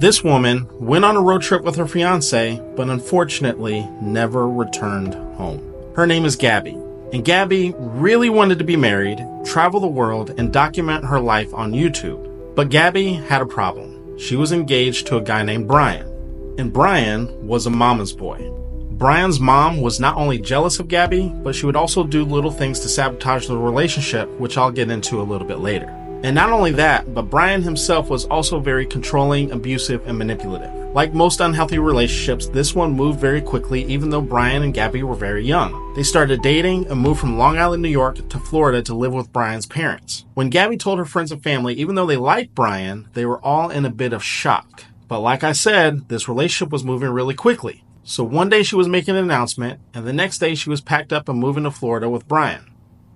This woman went on a road trip with her fiancé, but unfortunately never returned home. Her name is Gabby, and Gabby really wanted to be married, travel the world, and document her life on YouTube. But Gabby had a problem. She was engaged to a guy named Brian, and Brian was a mama's boy. Brian's mom was not only jealous of Gabby, but she would also do little things to sabotage the relationship, which I'll get into a little bit later. And not only that, but Brian himself was also very controlling, abusive, and manipulative. Like most unhealthy relationships, this one moved very quickly even though Brian and Gabby were very young. They started dating and moved from Long Island, New York to Florida to live with Brian's parents. When Gabby told her friends and family, even though they liked Brian, they were all in a bit of shock. But like I said, this relationship was moving really quickly. So one day she was making an announcement, and the next day she was packed up and moving to Florida with Brian.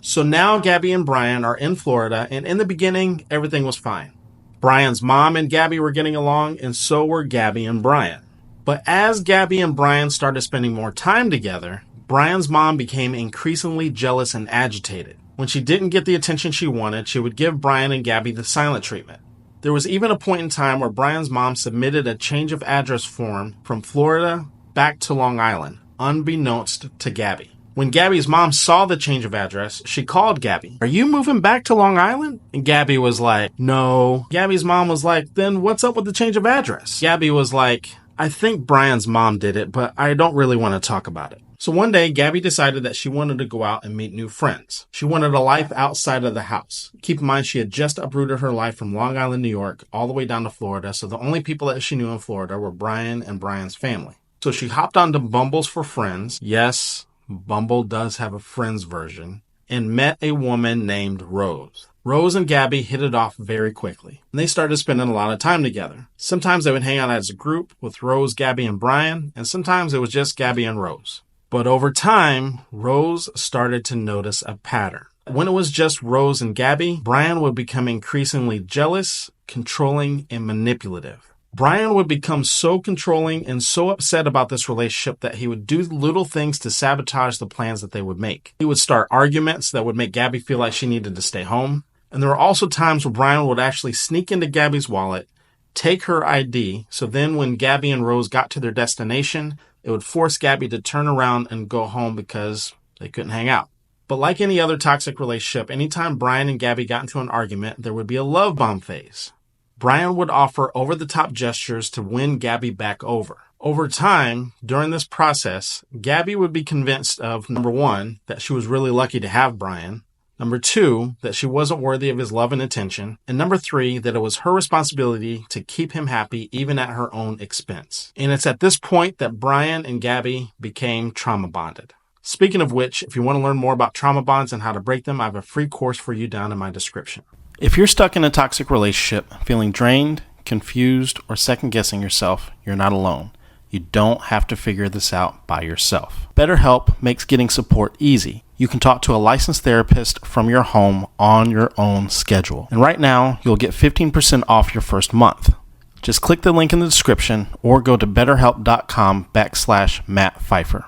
So now Gabby and Brian are in Florida, and in the beginning, everything was fine. Brian's mom and Gabby were getting along, and so were Gabby and Brian. But as Gabby and Brian started spending more time together, Brian's mom became increasingly jealous and agitated. When she didn't get the attention she wanted, she would give Brian and Gabby the silent treatment. There was even a point in time where Brian's mom submitted a change of address form from Florida back to Long Island, unbeknownst to Gabby. When Gabby's mom saw the change of address, she called Gabby. "Are you moving back to Long Island?" And Gabby was like, "No." Gabby's mom was like, "Then what's up with the change of address?" Gabby was like, "I think Brian's mom did it, but I don't really want to talk about it." So one day, Gabby decided that she wanted to go out and meet new friends. She wanted a life outside of the house. Keep in mind, she had just uprooted her life from Long Island, New York, all the way down to Florida, so the only people that she knew in Florida were Brian and Brian's family. So she hopped onto Bumble's for Friends. Yes, Bumble does have a friends version, and met a woman named Rose. Rose and Gabby hit it off very quickly, and they started spending a lot of time together. Sometimes they would hang out as a group with Rose, Gabby, and Brian, and sometimes it was just Gabby and Rose. But over time, Rose started to notice a pattern. When it was just Rose and Gabby, Brian would become increasingly jealous, controlling, and manipulative. Brian would become so controlling and so upset about this relationship that he would do little things to sabotage the plans that they would make. He would start arguments that would make Gabby feel like she needed to stay home. And there were also times where Brian would actually sneak into Gabby's wallet, take her ID, so then when Gabby and Rose got to their destination, it would force Gabby to turn around and go home because they couldn't hang out. But like any other toxic relationship, anytime Brian and Gabby got into an argument, there would be a love bomb phase. Brian would offer over-the-top gestures to win Gabby back over. Over time, during this process, Gabby would be convinced of, number one, that she was really lucky to have Brian, number two, that she wasn't worthy of his love and attention, and number three, that it was her responsibility to keep him happy even at her own expense. And it's at this point that Brian and Gabby became trauma bonded. Speaking of which, if you want to learn more about trauma bonds and how to break them, I have a free course for you down in my description. If you're stuck in a toxic relationship, feeling drained, confused, or second-guessing yourself, you're not alone. You don't have to figure this out by yourself. BetterHelp makes getting support easy. You can talk to a licensed therapist from your home on your own schedule. And right now, you'll get 15% off your first month. Just click the link in the description or go to betterhelp.com/Matt Pfeiffer.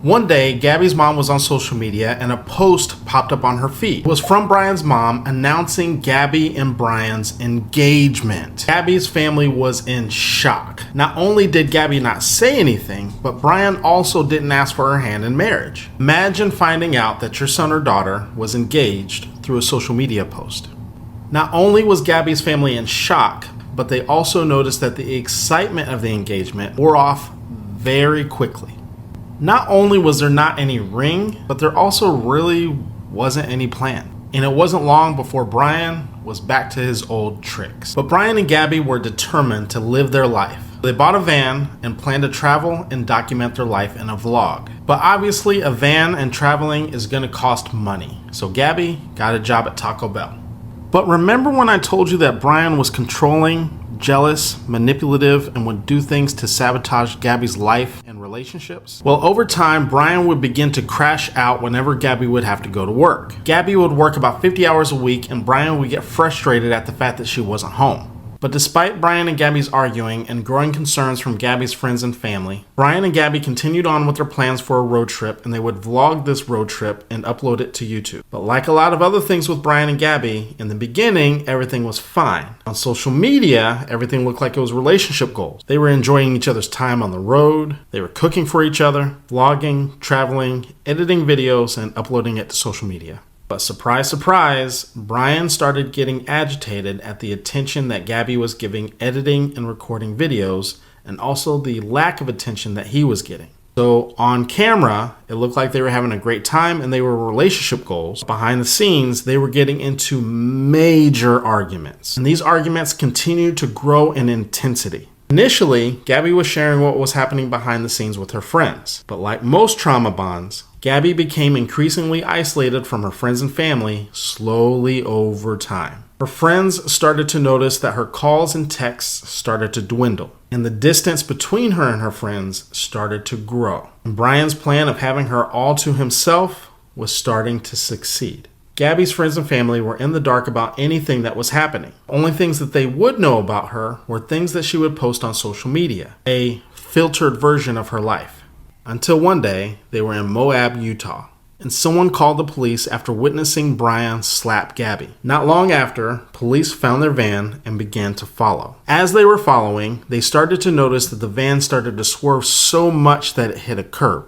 One day, Gabby's mom was on social media and a post popped up on her feed. It was from Brian's mom announcing Gabby and Brian's engagement. Gabby's family was in shock. Not only did Gabby not say anything, but Brian also didn't ask for her hand in marriage. Imagine finding out that your son or daughter was engaged through a social media post. Not only was Gabby's family in shock, but they also noticed that the excitement of the engagement wore off very quickly. Not only was there not any ring, but there also really wasn't any plan. And it wasn't long before Brian was back to his old tricks. But Brian and Gabby were determined to live their life. They bought a van and planned to travel and document their life in a vlog. But obviously a van and traveling is going to cost money. So Gabby got a job at Taco Bell. But remember when I told you that Brian was controlling, jealous, manipulative, and would do things to sabotage Gabby's life and relationships? Well, over time, Brian would begin to crash out whenever Gabby would have to go to work. Gabby would work about 50 hours a week, and Brian would get frustrated at the fact that she wasn't home. But despite Brian and Gabby's arguing and growing concerns from Gabby's friends and family, Brian and Gabby continued on with their plans for a road trip, and they would vlog this road trip and upload it to YouTube. But like a lot of other things with Brian and Gabby, in the beginning, everything was fine. On social media, everything looked like it was relationship goals. They were enjoying each other's time on the road, they were cooking for each other, vlogging, traveling, editing videos, and uploading it to social media. But surprise, surprise, Brian started getting agitated at the attention that Gabby was giving editing and recording videos, and also the lack of attention that he was getting. So on camera, it looked like they were having a great time and they were relationship goals. Behind the scenes, they were getting into major arguments. And these arguments continued to grow in intensity. Initially, Gabby was sharing what was happening behind the scenes with her friends. But like most trauma bonds, Gabby became increasingly isolated from her friends and family slowly over time. Her friends started to notice that her calls and texts started to dwindle, and the distance between her and her friends started to grow. And Brian's plan of having her all to himself was starting to succeed. Gabby's friends and family were in the dark about anything that was happening. Only things that they would know about her were things that she would post on social media, a filtered version of her life. Until one day, they were in Moab, Utah, and someone called the police after witnessing Brian slap Gabby. Not long after, police found their van and began to follow. As they were following, they started to notice that the van started to swerve so much that it hit a curb.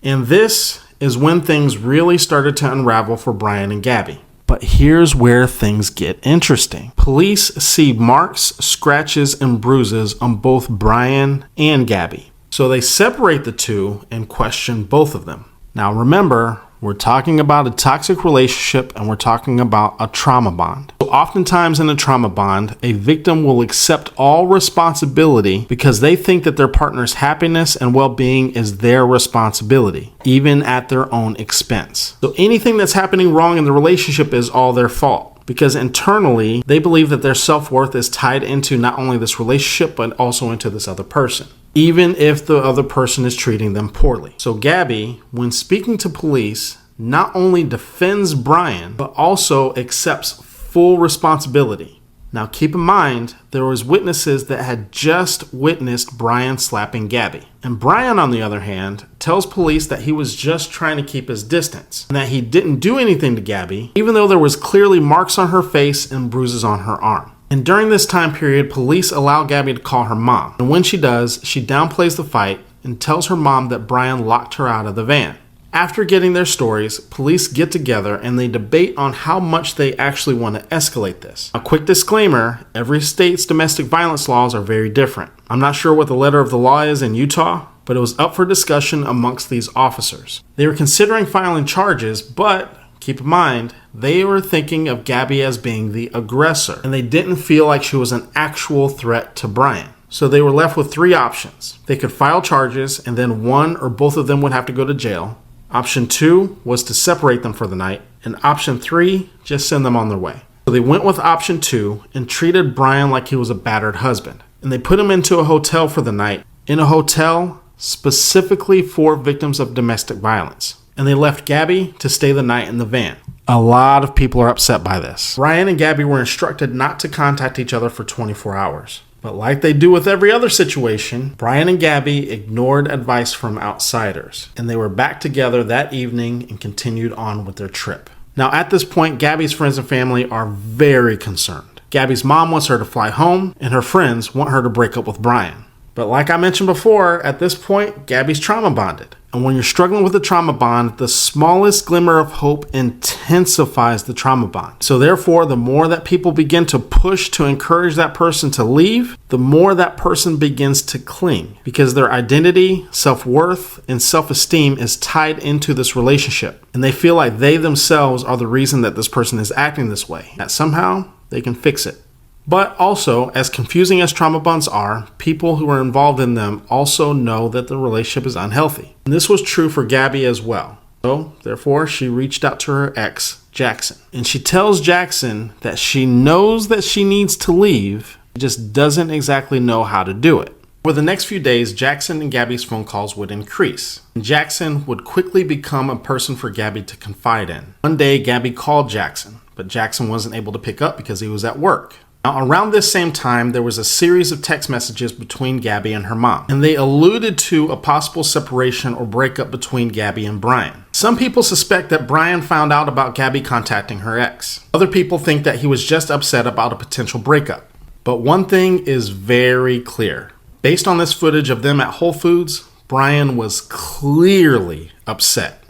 And this is when things really started to unravel for Brian and Gabby. But here's where things get interesting. Police see marks, scratches, and bruises on both Brian and Gabby. So they separate the two and question both of them. Now remember, we're talking about a toxic relationship and we're talking about a trauma bond. So oftentimes in a trauma bond, a victim will accept all responsibility because they think that their partner's happiness and well-being is their responsibility, even at their own expense. So anything that's happening wrong in the relationship is all their fault, because internally they believe that their self-worth is tied into not only this relationship but also into this other person, even if the other person is treating them poorly. So Gabby, when speaking to police, not only defends Brian, but also accepts full responsibility. Now keep in mind, there was witnesses that had just witnessed Brian slapping Gabby. And Brian, on the other hand, tells police that he was just trying to keep his distance, and that he didn't do anything to Gabby, even though there was clearly marks on her face and bruises on her arm. And during this time period, police allow Gabby to call her mom. And when she does, she downplays the fight and tells her mom that Brian locked her out of the van. After getting their stories, police get together and they debate on how much they actually want to escalate this. A quick disclaimer, every state's domestic violence laws are very different. I'm not sure what the letter of the law is in Utah, but it was up for discussion amongst these officers. They were considering filing charges, but keep in mind, they were thinking of Gabby as being the aggressor, and they didn't feel like she was an actual threat to Brian. So they were left with three options. They could file charges, and then one or both of them would have to go to jail. Option 2 was to separate them for the night, and option 3, just send them on their way. So they went with option 2 and treated Brian like he was a battered husband. And they put him into a hotel for the night, in a hotel specifically for victims of domestic violence. And they left Gabby to stay the night in the van. A lot of people are upset by this. Brian and Gabby were instructed not to contact each other for 24 hours. But like they do with every other situation, Brian and Gabby ignored advice from outsiders, and they were back together that evening and continued on with their trip. Now at this point, Gabby's friends and family are very concerned. Gabby's mom wants her to fly home, and her friends want her to break up with Brian. But like I mentioned before, at this point, Gabby's trauma bonded. And when you're struggling with a trauma bond, the smallest glimmer of hope intensifies the trauma bond. So therefore, the more that people begin to push to encourage that person to leave, the more that person begins to cling, because their identity, self-worth, and self-esteem is tied into this relationship. And they feel like they themselves are the reason that this person is acting this way, that somehow they can fix it. But also, as confusing as trauma bonds are, people who are involved in them also know that the relationship is unhealthy. And this was true for Gabby as well. So, therefore, she reached out to her ex, Jackson. And she tells Jackson that she knows that she needs to leave, just doesn't exactly know how to do it. For the next few days, Jackson and Gabby's phone calls would increase. And Jackson would quickly become a person for Gabby to confide in. One day, Gabby called Jackson, but Jackson wasn't able to pick up because he was at work. Now, around this same time, there was a series of text messages between Gabby and her mom, and they alluded to a possible separation or breakup between Gabby and Brian. Some people suspect that Brian found out about Gabby contacting her ex. Other people think that he was just upset about a potential breakup. But one thing is very clear. Based on this footage of them at Whole Foods, Brian was clearly upset.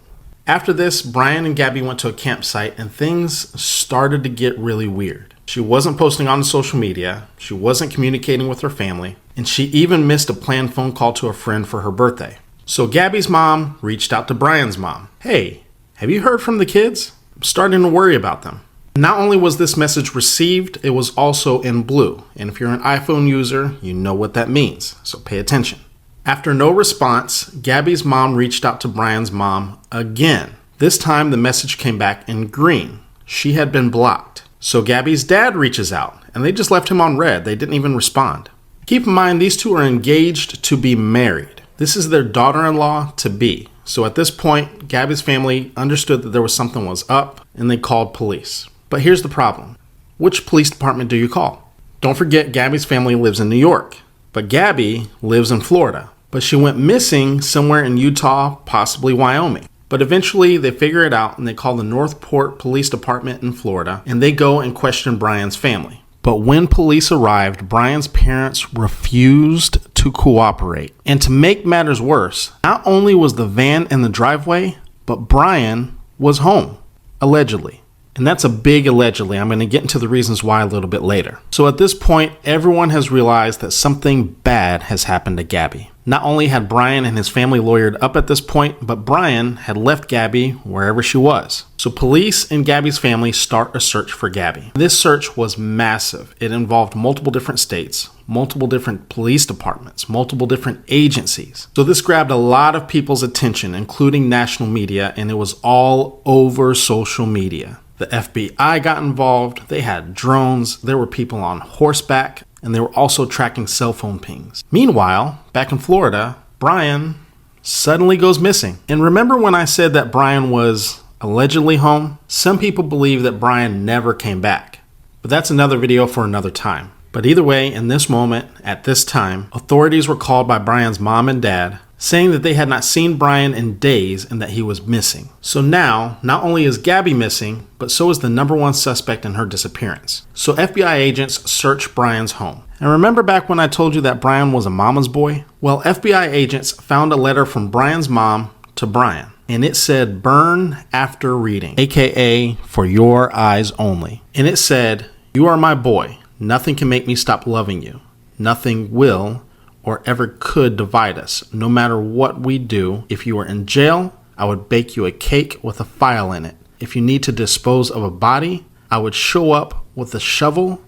After this, Brian and Gabby went to a campsite and things started to get really weird. She wasn't posting on social media, she wasn't communicating with her family, and she even missed a planned phone call to a friend for her birthday. So Gabby's mom reached out to Brian's mom. Hey, have you heard from the kids? I'm starting to worry about them. Not only was this message received, it was also in blue. And if you're an iPhone user, you know what that means, so pay attention. After no response, Gabby's mom reached out to Brian's mom again. This time the message came back in green. She had been blocked. So Gabby's dad reaches out, and they just left him on red. They didn't even respond. Keep in mind, these two are engaged to be married. This is their daughter-in-law to be. So at this point, Gabby's family understood that there was something was up, and they called police. But here's the problem. Which police department do you call? Don't forget, Gabby's family lives in New York, but Gabby lives in Florida. But she went missing somewhere in Utah, possibly Wyoming. But eventually they figure it out and they call the Northport Police Department in Florida and they go and question Brian's family. But when police arrived, Brian's parents refused to cooperate. And to make matters worse, not only was the van in the driveway, but Brian was home, allegedly. And that's a big allegedly. I'm going to get into the reasons why a little bit later. So at this point, everyone has realized that something bad has happened to Gabby. Not only had Brian and his family lawyered up at this point, but Brian had left Gabby wherever she was. So police and Gabby's family start a search for Gabby. This search was massive. It involved multiple different states, multiple different police departments, multiple different agencies. So this grabbed a lot of people's attention, including national media, and it was all over social media. The FBI got involved, they had drones, there were people on horseback, and they were also tracking cell phone pings. Meanwhile, back in Florida, Brian suddenly goes missing. And remember when I said that Brian was allegedly home? Some people believe that Brian never came back, but that's another video for another time. But either way, in this moment, at this time, authorities were called by Brian's mom and dad, saying that they had not seen Brian in days and that he was missing. So now, not only is Gabby missing, but so is the number one suspect in her disappearance. So FBI agents search Brian's home. And remember back when I told you that Brian was a mama's boy? Well, FBI agents found a letter from Brian's mom to Brian, and it said, "Burn after reading," aka for your eyes only. And it said, "You are my boy. Nothing can make me stop loving you. Nothing will or ever could divide us, no matter what we do. If you were in jail, I would bake you a cake with a file in it. If you need to dispose of a body, I would show up with a shovel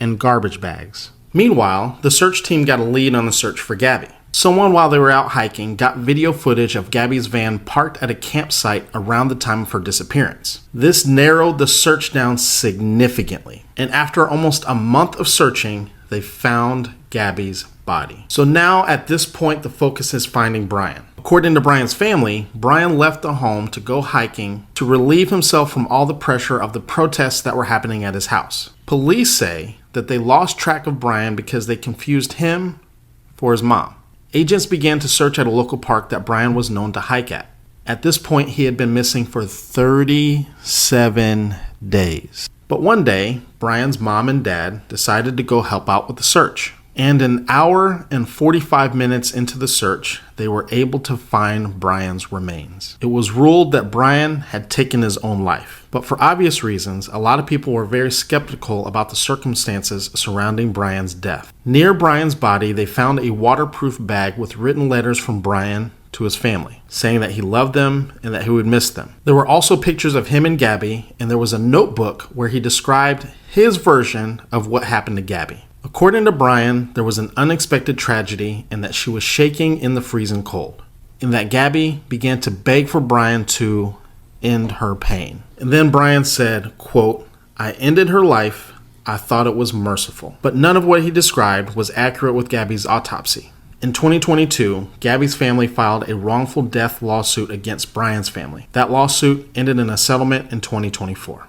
and garbage bags." Meanwhile, the search team got a lead on the search for Gabby. Someone, while they were out hiking, got video footage of Gabby's van parked at a campsite around the time of her disappearance. This narrowed the search down significantly, and after almost a month of searching, they found Gabby's body. So now at this point, the focus is finding Brian. According to Brian's family, Brian left the home to go hiking to relieve himself from all the pressure of the protests that were happening at his house. Police say that they lost track of Brian because they confused him for his mom. Agents began to search at a local park that Brian was known to hike at. At this point, he had been missing for 37 days. But one day, Brian's mom and dad decided to go help out with the search. And an hour and 45 minutes into the search, they were able to find Brian's remains. It was ruled that Brian had taken his own life. But for obvious reasons, a lot of people were very skeptical about the circumstances surrounding Brian's death. Near Brian's body, they found a waterproof bag with written letters from Brian to his family, saying that he loved them and that he would miss them. There were also pictures of him and Gabby, and there was a notebook where he described his version of what happened to Gabby. According to Brian, there was an unexpected tragedy and that she was shaking in the freezing cold, and that Gabby began to beg for Brian to end her pain. And then Brian said, quote, "I ended her life. I thought it was merciful." But none of what he described was accurate with Gabby's autopsy. In 2022, Gabby's family filed a wrongful death lawsuit against Brian's family. That lawsuit ended in a settlement in 2024.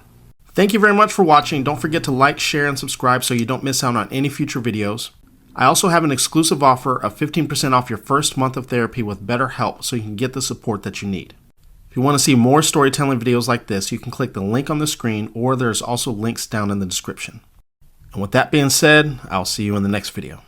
Thank you very much for watching. Don't forget to like, share, and subscribe so you don't miss out on any future videos. I also have an exclusive offer of 15% off your first month of therapy with BetterHelp so you can get the support that you need. If you want to see more storytelling videos like this, you can click the link on the screen, or there's also links down in the description. And with that being said, I'll see you in the next video.